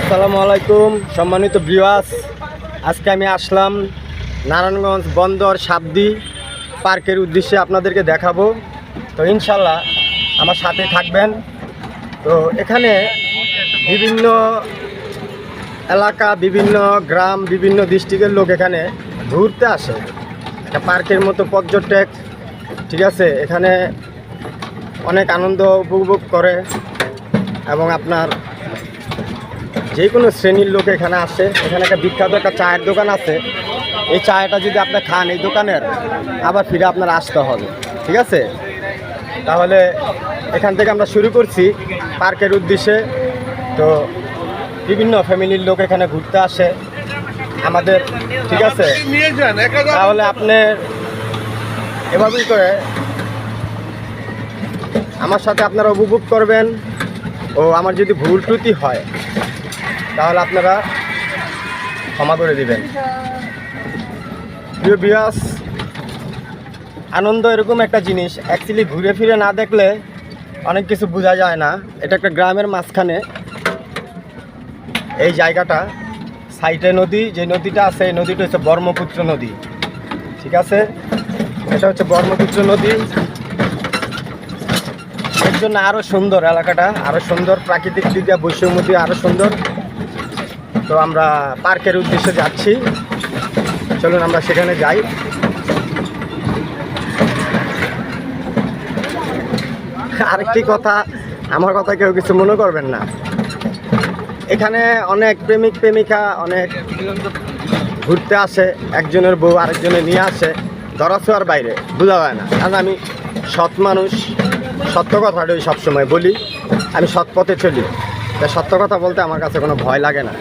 আসসালামু আলাইকুম সম্মানিত ভিউয়ার্স, আজকে আমি আসলাম নারায়ণগঞ্জ বন্দর সাবদি পার্কের উদ্দেশ্যে আপনাদেরকে দেখাবো। তো ইনশাল্লাহ আমার সাথে থাকবেন। তো এখানে বিভিন্ন এলাকা, বিভিন্ন গ্রাম, বিভিন্ন ডিস্ট্রিক্টের লোক এখানে ঘুরতে আসে। একটা পার্কের মতো পর্যটক, ঠিক আছে, এখানে অনেক আনন্দ উপভোগ করে এবং আপনার যে কোনো শ্রেণীর লোক এখানে আসে। এখানে একটা বিখ্যাত একটা চায়ের দোকান আছে। এই চায়টা যদি আপনি খান এই দোকানের, আবার ফিরে আপনার আসতে হবে, ঠিক আছে। তাহলে এখান থেকে আমরা শুরু করছি পার্কের উদ্দেশ্যে। তো বিভিন্ন ফ্যামিলির লোক এখানে ঘুরতে আসে আমাদের, ঠিক আছে। তাহলে আপনি এভাবেই করে আমার সাথে আপনারা উপভোগ করবেন। ও আমার যদি ভুল ত্রুটি হয় তাহলে আপনারা ক্ষমা করে দিবেন। প্রিয় ভিউয়ার্স, আনন্দ এরকম একটা জিনিস, অ্যাকচুয়ালি ঘুরে ফিরে না দেখলে অনেক কিছু বোঝা যায় না। এটা একটা গ্রামের মাঝখানে এই জায়গাটা, সাইডে নদী, যে নদীটা আছে এই নদীটা হচ্ছে ব্রহ্মপুত্র নদী, ঠিক আছে। এটা হচ্ছে ব্রহ্মপুত্র নদী। এর জন্য আরও সুন্দর এলাকাটা, আরও সুন্দর, প্রাকৃতিক দিক দিয়ে বৈষম্য দিয়ে আরও সুন্দর। তো আমরা পার্কের উদ্দেশ্যে যাচ্ছি, চলুন আমরা সেখানে যাই। আরেকটি কথা, আমার কথা কেউ কিছু মনে করবেন না। এখানে অনেক প্রেমিক প্রেমিকা অনেক ঘুরতে আসে, একজনের বউ আরেকজনে নিয়ে আসে, ধরাছোঁয়ার বাইরে বোঝা যায় না। কারণ আমি সৎ মানুষ, সত্য কথাটাই সবসময় বলি, আমি সৎ পথে চলি, তাই সত্য কথা বলতে আমার কাছে কোনো ভয় লাগে না।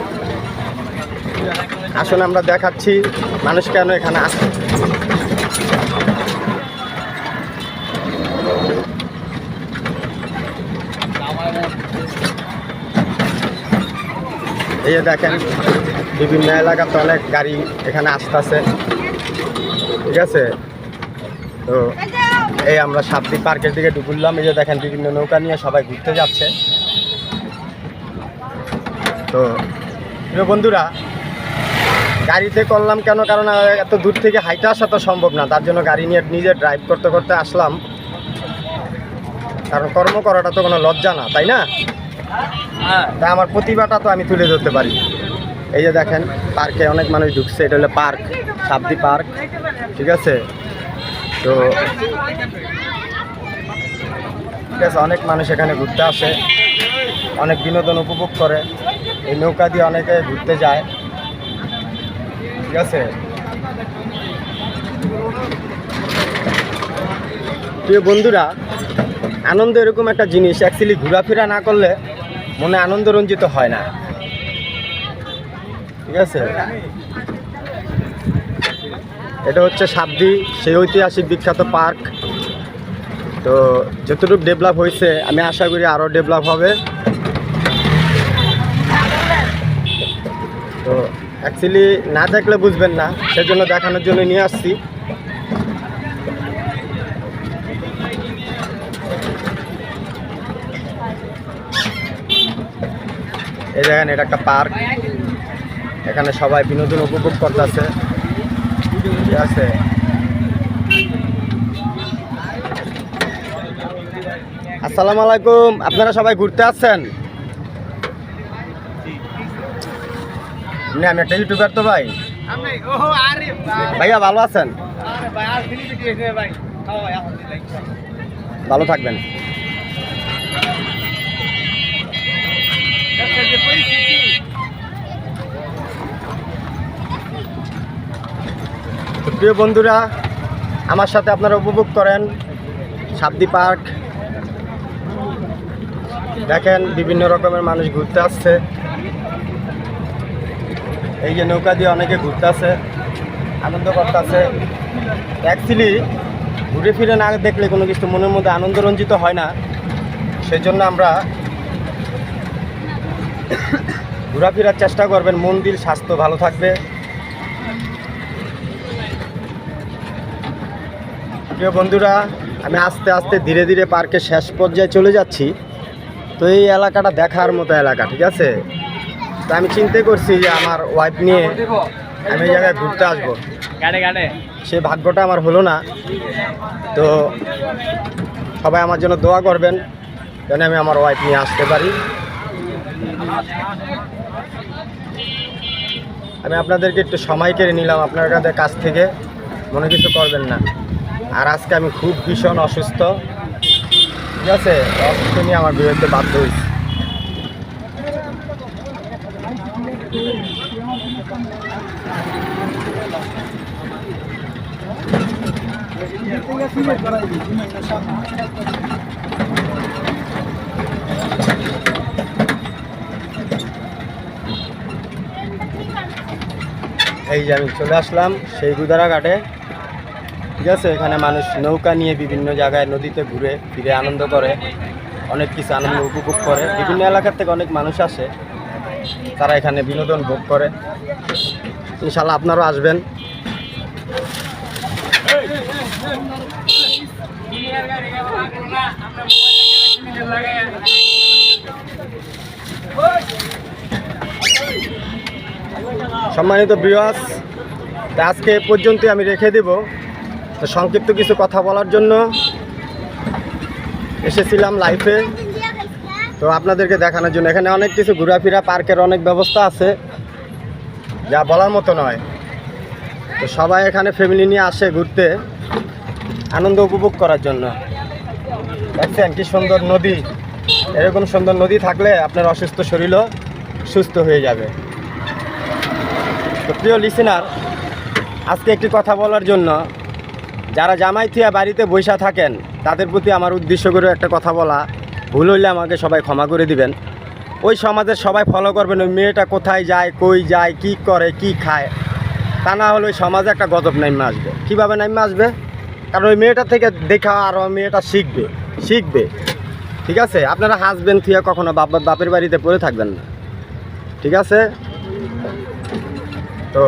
আসলে আমরা দেখাচ্ছি মানুষ কেন এখানে আসে। এই যে দেখেন বিভিন্ন এলাকাতে অনেক গাড়ি এখানে আসতেছে, ঠিক আছে। তো এই আমরা সাবদি পার্কের দিকে ঢুকলাম। এই যে দেখেন বিভিন্ন নৌকা নিয়ে সবাই ঘুরতে যাচ্ছে। তো প্রিয় বন্ধুরা, গাড়িতে করলাম কেন, কারণ এত দূর থেকে হাইটে আসা তো সম্ভব না, তার জন্য গাড়ি নিয়ে নিজে ড্রাইভ করতে করতে আসলাম। কারণ কর্ম করাটা তো কোনো লজ্জা না, তাই না? তাই আমার প্রতিভাটা তো আমি তুলে ধরতে পারি। এই যে দেখেন পার্কে অনেক মানুষ ঢুকছে, এটা হলো পার্ক, সাবদি পার্ক, ঠিক আছে। তো ঠিক আছে, অনেক মানুষ এখানে ঘুরতে আসে, অনেক বিনোদন উপভোগ করে। এই নৌকা দিয়ে অনেকে ঘুরতে যায়, ঠিক আছে। প্রিয় বন্ধুরা, আনন্দ এরকম একটা জিনিস, অ্যাকচুয়ালি ঘোরাফেরা না করলে মনে আনন্দ রঞ্জিত হয় না, ঠিক আছে। এটা হচ্ছে সাবদি, সেই ঐতিহাসিক বিখ্যাত পার্ক। তো যতটুকু ডেভেলপ হয়েছে আমি আশা করি আরও ডেভেলপ হবে। তো অ্যাকচুয়ালি না দেখলে বুঝবেন না, সেজন্য দেখানোর জন্য নিয়ে আসছি। এই দেখেন এটা একটা পার্ক, এখানে সবাই বিনোদন উপভোগ করতেছে, ঠিক আছে। আসসালামু আলাইকুম, আপনারা সবাই ঘুরতে আসছেন? আমি একটা ইউটিউবার তো ভাই। ভাইয়া ভালো আছেন? ভালো থাকবেন। প্রিয় বন্ধুরা, আমার সাথে আপনারা উপভোগ করেন সাবদি পার্ক। দেখেন বিভিন্ন রকমের মানুষ ঘুরতে আসছে। এই যে নৌকা দিয়ে অনেকে ঘুরতে আসে, আনন্দ করতে আছে। অ্যাকচুয়ালি ঘুরে ফিরে না দেখলে কোনো কিছু মনের মধ্যে আনন্দ রঞ্জিত হয় না, সেজন্য আমরা ঘোরাফেরার চেষ্টা করবেন। মন দিল স্বাস্থ্য ভালো থাকবে। প্রিয় বন্ধুরা, আমি আস্তে আস্তে ধীরে ধীরে পার্কের শেষ পর্যায়ে চলে যাচ্ছি। তো এই এলাকাটা দেখার মতো এলাকা, ঠিক আছে। তো আমি চিন্তা করছি যে আমার ওয়াইফ নিয়ে আমি এই জায়গায় ঘুরতে আসবো, সে ভাগ্যটা আমার হলো না। তো সবাই আমার জন্য দোয়া করবেন যেন আমি আমার ওয়াইফ নিয়ে আসতে পারি। আমি আপনাদেরকে একটু সময় কেড়ে নিলাম আপনার কাছ থেকে, মনে কিছু করবেন না। আর আজকে আমি খুব ভীষণ অসুস্থ, ঠিক আছে? অসুস্থ নিয়ে আমার বিরুদ্ধে বাধ্য হয়েছি। এই যে আমি চলে আসলাম সেই গুদারা ঘাটে, ঠিক আছে? এখানে মানুষ নৌকা নিয়ে বিভিন্ন জায়গায় নদীতে ঘুরে ফিরে আনন্দ করে, অনেক কিছু আনন্দ উপভোগ করে। বিভিন্ন এলাকার থেকে অনেক মানুষ আসে, তারা এখানে বিনোদন ভোগ করে। ইনশাল্লাহ আপনারাও আসবেন। সম্মানিত ভিউয়ার্স, আজকে এ পর্যন্তই আমি রেখে দেব। তো সংক্ষিপ্ত কিছু কথা বলার জন্য এসেছিলাম লাইফে, তো আপনাদেরকে দেখানোর জন্য। এখানে অনেক কিছু ঘোরাফেরা, পার্কের অনেক ব্যবস্থা আছে যা বলার মতো নয়। তো সবাই এখানে ফ্যামিলি নিয়ে আসে ঘুরতে, আনন্দ উপভোগ করার জন্য। দেখছেন কি সুন্দর নদী। এরকম সুন্দর নদী থাকলে আপনার অসুস্থ শরীরও সুস্থ হয়ে যাবে। তো প্রিয় লিসেনার, আজকে একটি কথা বলার জন্য, যারা জামাই থিয়া বাড়িতে বৈশা থাকেন তাদের প্রতি আমার উদ্দেশ্য করে একটা কথা বলা, ভুল হইলে আমাকে সবাই ক্ষমা করে দিবেন। ওই সমাজের সবাই ফলো করবেন ওই মেয়েটা কোথায় যায়, কই যায়, কি করে, কি খায়। তা না হলে ওই সমাজে একটা গজব নাইমে আসবে। কীভাবে নাইমে আসবে? কারণ ওই মেয়েটা থেকে দেখা আর ওই মেয়েটা শিখবে, ঠিক আছে? আপনারা হাসবেন থিয়া কখনো বাপের বাড়িতে পড়ে থাকবেন না, ঠিক আছে? তো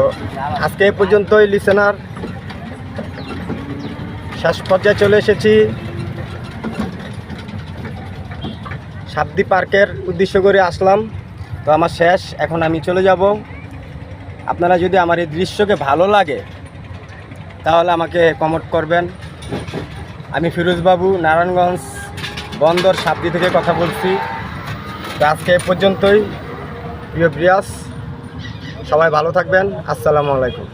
আজকে এ পর্যন্তই লিসেনার, শেষ পর্যায়ে চলে এসেছি। সাবদি পার্কের উদ্দেশ্য করে আসলাম, তো আমার শেষ, এখন আমি চলে যাব। আপনারা যদি আমার এই দৃশ্যকে ভালো লাগে তাহলে আমাকে কমেন্ট করবেন। আমি ফিরোজ বাবু, নারায়ণগঞ্জ বন্দর সাবদি থেকে কথা বলছি। তো আজকে এ পর্যন্তই প্রিয় ভিউয়ার্স, সবাই ভালো থাকবেন। আসসালামু আলাইকুম।